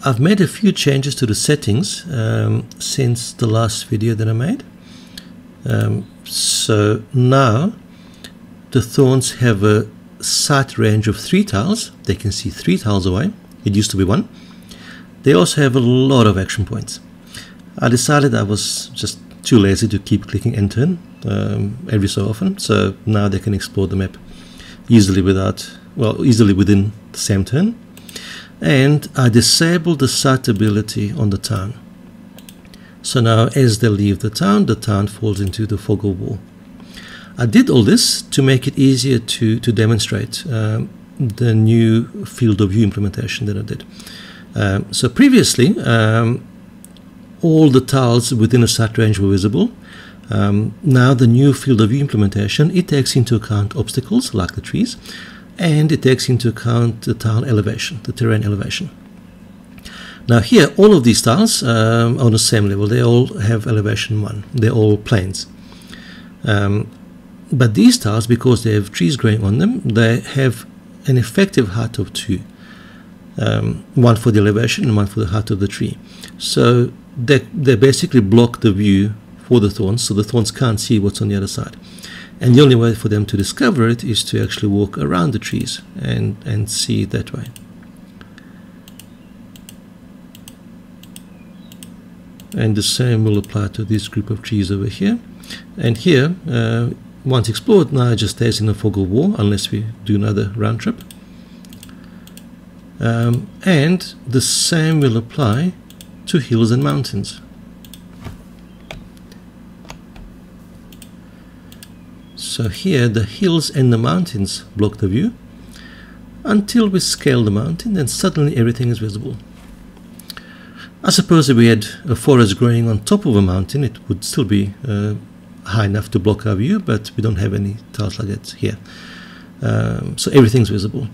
I've made a few changes to the settings since the last video that I made. So now the thorns have a sight range of 3 tiles. They can see 3 tiles away. It used to be 1. They also have a lot of action points. I decided I was just too lazy to keep clicking end turn every so often, so now they can explore the map easily within the same turn. And I disabled the sight ability on the town. So now as they leave the town falls into the fog of war. I did all this to make it easier to demonstrate the new field of view implementation that I did. So previously, all the tiles within a sight range were visible. Now the new field of view implementation, it takes into account obstacles like the trees, and it takes into account the tile elevation, the terrain elevation. Now here, all of these tiles are on the same level. They all have elevation 1. They're all plains. But these tiles, because they have trees growing on them, they have an effective height of 2. One for the elevation and one for the height of the tree. So they basically block the view for the thorns, so the thorns can't see what's on the other side. And the only way for them to discover it is to actually walk around the trees and see it that way. And the same will apply to this group of trees over here. And here, once explored, now it just stays in a fog of war unless we do another round trip. And the same will apply to hills and mountains. So here the hills and the mountains block the view until we scale the mountain, then suddenly everything is visible. I suppose if we had a forest growing on top of a mountain, it would still be high enough to block our view, but we don't have any tiles like that here. So everything's visible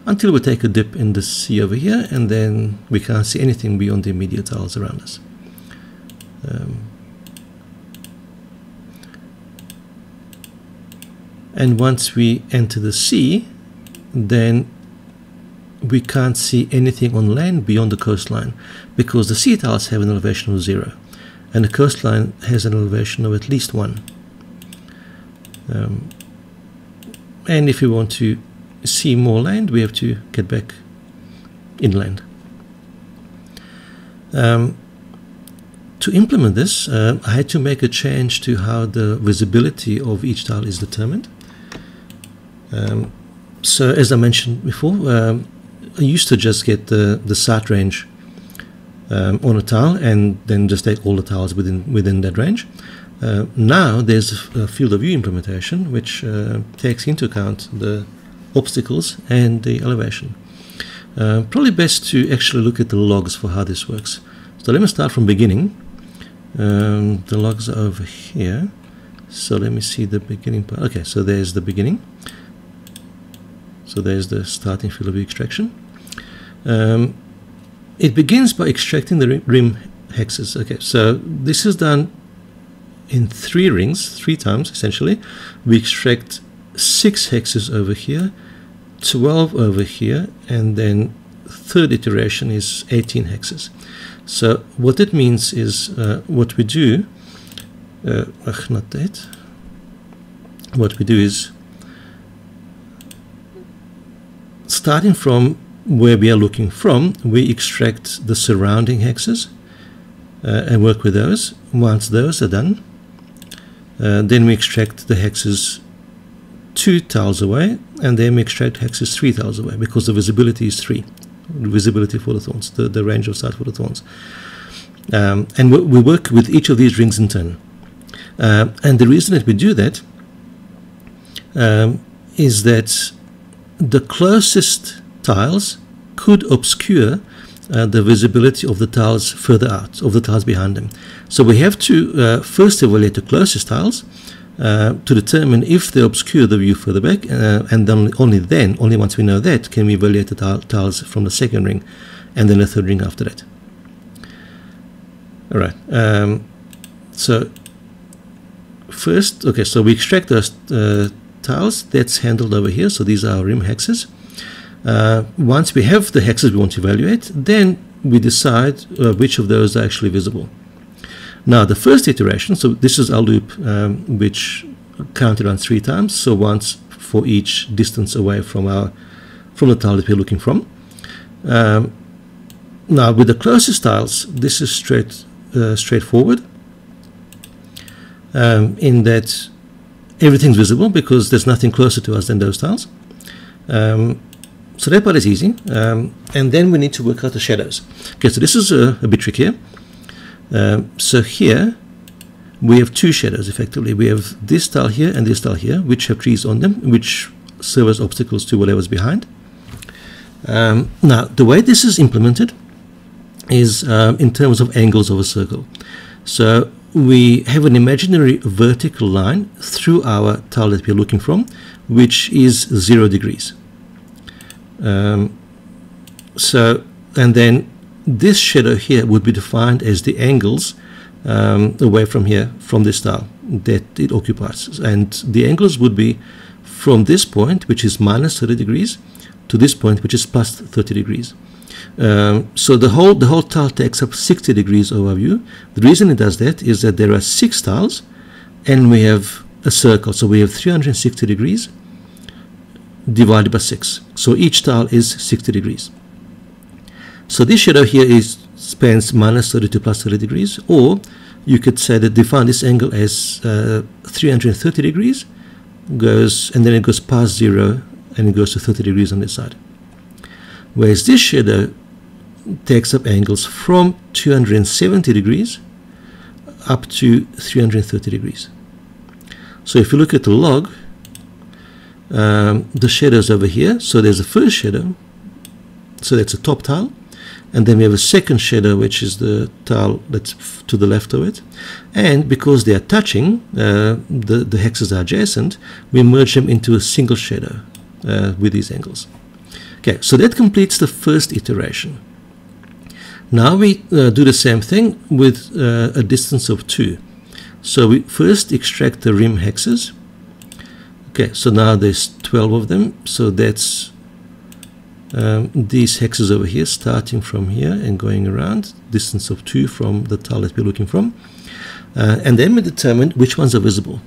until we take a dip in the sea over here, and then we can't see anything beyond the immediate tiles around us. And once we enter the sea, then we can't see anything on land beyond the coastline, because the sea tiles have an elevation of 0 and the coastline has an elevation of at least 1. And if we want to see more land, we have to get back inland. To implement this, I had to make a change to how the visibility of each tile is determined. So as I mentioned before, I used to just get the sight range on a tile and then just take all the tiles within that range. Now there's a field of view implementation which takes into account the obstacles and the elevation. Probably best to actually look at the logs for how this works. So let me start from beginning. The logs are over here. So let me see the beginning part. Okay, so there's the beginning. So there's the starting field of view extraction. It begins by extracting the rim hexes. Okay, so this is done in 3 rings, 3 times essentially. We extract 6 hexes over here, 12 over here, and then third iteration is 18 hexes. So what it means is what we do, not that. What we do is, starting from where we are looking from, we extract the surrounding hexes and work with those. Once those are done, then we extract the hexes 2 tiles away, and then we extract hexes 3 tiles away, because the visibility is 3. Visibility for the thorns, the range of sight for the thorns. And we work with each of these rings in turn. And the reason that we do that is that the closest tiles could obscure the visibility of the tiles further out, of the tiles behind them. So we have to first evaluate the closest tiles to determine if they obscure the view further back, and then only once we know that, can we evaluate the tiles from the second ring and then the third ring after that. Alright, so first, okay, so we extract those tiles. That's handled over here, so these are our rim hexes. Once we have the hexes we want to evaluate, then we decide which of those are actually visible. Now the first iteration, so this is our loop which counted around 3 times, so once for each distance away from the tile that we're looking from. Now with the closest tiles, this is straightforward in that everything's visible because there's nothing closer to us than those tiles. So that part is easy, and then we need to work out the shadows. Okay, so this is a bit trickier. So here we have 2 shadows effectively. We have this tile here and this tile here, which have trees on them, which serve as obstacles to whatever's behind. Now the way this is implemented is in terms of angles of a circle. So we have an imaginary vertical line through our tile that we're looking from, which is 0 degrees. And then this shadow here would be defined as the angles away from here, from this tile that it occupies, and the angles would be from this point, which is minus 30 degrees, to this point, which is plus 30 degrees. So the whole tile takes up 60 degrees over view. The reason it does that is that there are 6 tiles and we have a circle, so we have 360 degrees divided by 6. So each tile is 60 degrees. So this shadow here spans minus 30 to plus 30 degrees, or you could say that define this angle as 330 degrees, and then it goes past 0 and it goes to 30 degrees on this side. Whereas this shadow takes up angles from 270 degrees up to 330 degrees. So if you look at the log, the shadows over here, so there's a first shadow, so that's a top tile, and then we have a second shadow, which is the tile that's to the left of it, and because they are touching, the hexes are adjacent, we merge them into a single shadow with these angles. Okay, so that completes the first iteration. Now we do the same thing with a distance of 2. So we first extract the rim hexes. Okay, so now there's 12 of them, so that's these hexes over here, starting from here and going around, distance of 2 from the tile that we're looking from, and then we determine which ones are visible.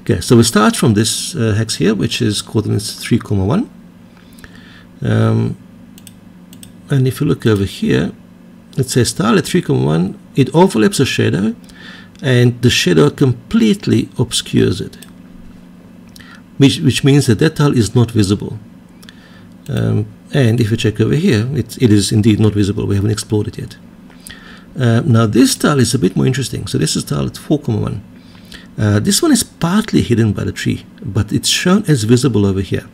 Okay, so we start from this hex here, which is coordinates 3,1, and if you look over here, it says tile at 3,1, it overlaps a shadow, and the shadow completely obscures it, which means that that tile is not visible. And if you check over here, it is indeed not visible. We haven't explored it yet. Now this tile is a bit more interesting. So this is tile at 4,1. This one is partly hidden by the tree, but it's shown as visible over here.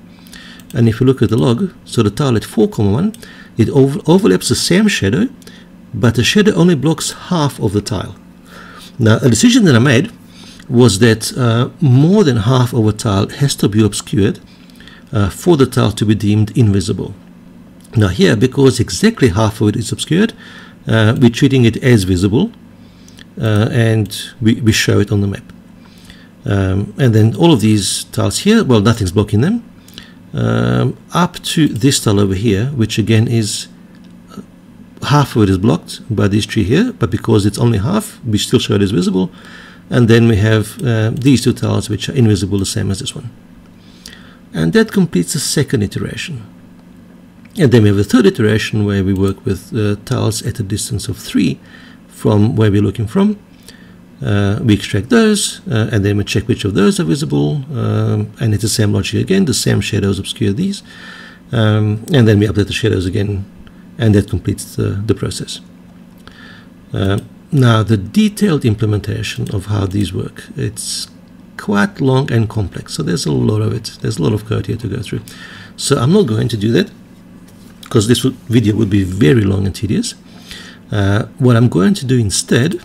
And if you look at the log, so the tile at 4,1, it overlaps the same shadow, but the shadow only blocks half of the tile. Now a decision that I made was that more than half of a tile has to be obscured for the tile to be deemed invisible. Now here, because exactly half of it is obscured, we're treating it as visible, and we show it on the map. And then all of these tiles here, well, nothing's blocking them, up to this tile over here, which again is half of it is blocked by this tree here, but because it's only half, we still show it as visible. And then we have these 2 tiles which are invisible, the same as this one. And that completes the second iteration. And then we have a third iteration where we work with tiles at a distance of 3 from where we're looking from. We extract those, and then we check which of those are visible, and it's the same logic again, the same shadows obscure these, and then we update the shadows again, and that completes the process. Now the detailed implementation of how these work, it's quite long and complex, so there's a lot of it, there's a lot of code here to go through. So I'm not going to do that, because this video would be very long and tedious. What I'm going to do instead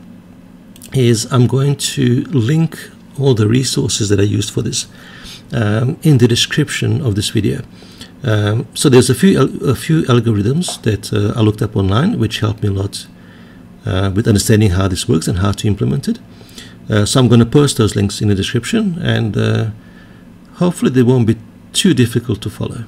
is I'm going to link all the resources that I used for this in the description of this video. So there's a few algorithms that I looked up online which helped me a lot with understanding how this works and how to implement it. So I'm going to post those links in the description, and hopefully they won't be too difficult to follow.